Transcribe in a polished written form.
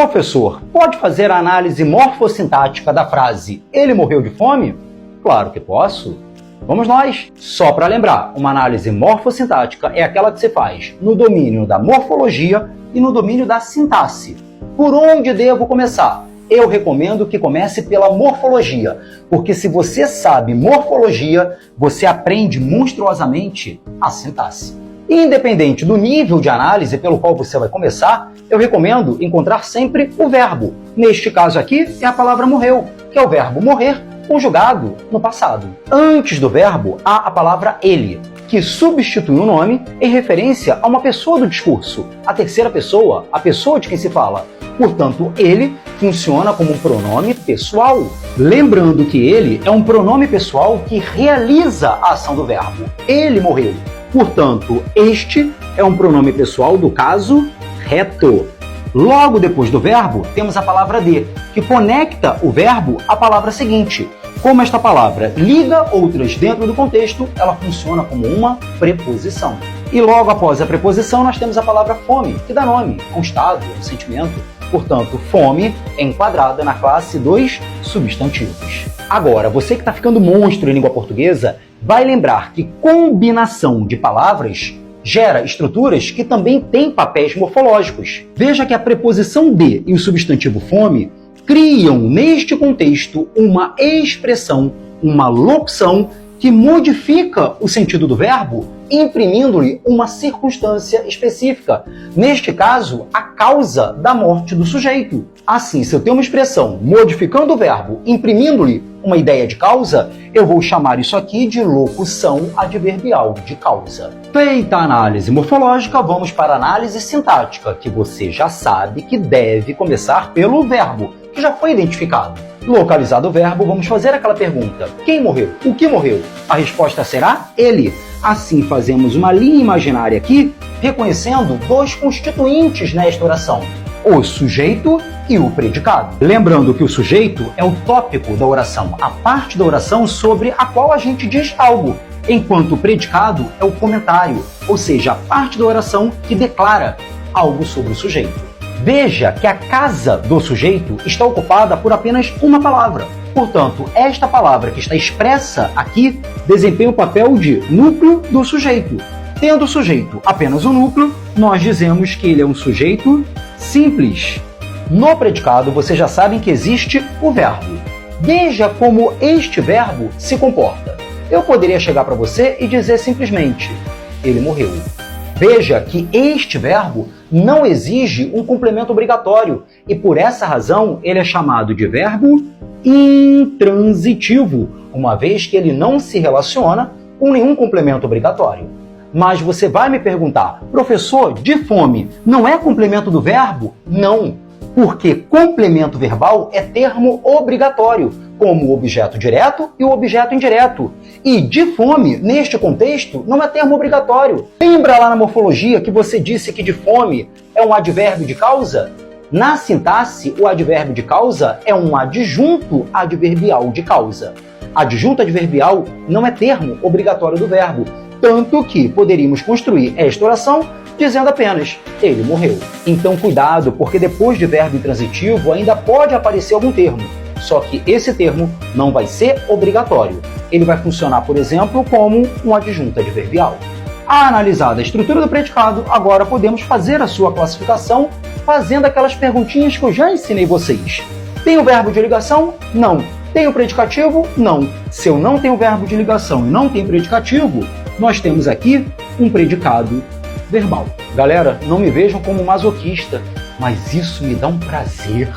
Professor, pode fazer a análise morfossintática da frase "ele morreu de fome"? Claro que posso. Vamos nós! Só para lembrar, uma análise morfossintática é aquela que se faz no domínio da morfologia e no domínio da sintaxe. Por onde devo começar? Eu recomendo que comece pela morfologia, porque se você sabe morfologia, você aprende monstruosamente a sintaxe. Independente do nível de análise pelo qual você vai começar, eu recomendo encontrar sempre o verbo. Neste caso aqui, é a palavra morreu, que é o verbo morrer conjugado no passado. Antes do verbo, há a palavra ele, que substitui o nome em referência a uma pessoa do discurso, a terceira pessoa, a pessoa de quem se fala. Portanto, ele funciona como um pronome pessoal. Lembrando que ele é um pronome pessoal que realiza a ação do verbo. Ele morreu. Portanto, este é um pronome pessoal do caso reto. Logo depois do verbo, temos a palavra de, que conecta o verbo à palavra seguinte. Como esta palavra liga outras dentro do contexto, ela funciona como uma preposição. E logo após a preposição, nós temos a palavra fome, que dá nome a um estado, a um sentimento. Portanto, fome é enquadrada na classe dos substantivos. Agora, você que está ficando monstro em língua portuguesa, vai lembrar que combinação de palavras gera estruturas que também têm papéis morfológicos. Veja que a preposição de e o substantivo fome criam, neste contexto, uma expressão, uma locução que modifica o sentido do verbo, imprimindo-lhe uma circunstância específica. Neste caso, a causa da morte do sujeito. Assim, se eu tenho uma expressão modificando o verbo, imprimindo-lhe uma ideia de causa, eu vou chamar isso aqui de locução adverbial de causa. Feita a análise morfológica, vamos para a análise sintática, que você já sabe que deve começar pelo verbo, que já foi identificado. Localizado o verbo, vamos fazer aquela pergunta: quem morreu? O que morreu? A resposta será ele. Assim, fazemos uma linha imaginária aqui, reconhecendo dois constituintes nesta oração: o sujeito e o predicado. Lembrando que o sujeito é o tópico da oração, a parte da oração sobre a qual a gente diz algo, enquanto o predicado é o comentário, ou seja, a parte da oração que declara algo sobre o sujeito. Veja que a casa do sujeito está ocupada por apenas uma palavra. Portanto, esta palavra que está expressa aqui desempenha o papel de núcleo do sujeito. Tendo o sujeito apenas um núcleo, nós dizemos que ele é um sujeito simples. No predicado, vocês já sabem que existe o verbo. Veja como este verbo se comporta. Eu poderia chegar para você e dizer simplesmente: ele morreu. Veja que este verbo não exige um complemento obrigatório e, por essa razão, ele é chamado de verbo intransitivo, uma vez que ele não se relaciona com nenhum complemento obrigatório. Mas você vai me perguntar: professor, de fome não é complemento do verbo? Não, porque complemento verbal é termo obrigatório, como o objeto direto e o objeto indireto. E de fome, neste contexto, não é termo obrigatório. Lembra lá na morfologia que você disse que de fome é um advérbio de causa? Na sintaxe, o advérbio de causa é um adjunto adverbial de causa. Adjunto adverbial não é termo obrigatório do verbo, tanto que poderíamos construir esta oração dizendo apenas: ele morreu. Então cuidado, porque depois de verbo intransitivo ainda pode aparecer algum termo. Só que esse termo não vai ser obrigatório. Ele vai funcionar, por exemplo, como um adjunto adverbial. Analisada a estrutura do predicado, agora podemos fazer a sua classificação fazendo aquelas perguntinhas que eu já ensinei vocês. Tem o verbo de ligação? Não. Tem o predicativo? Não. Se eu não tenho verbo de ligação e não tenho predicativo, nós temos aqui um predicado verbal. Galera, não me vejam como masoquista, mas isso me dá um prazer.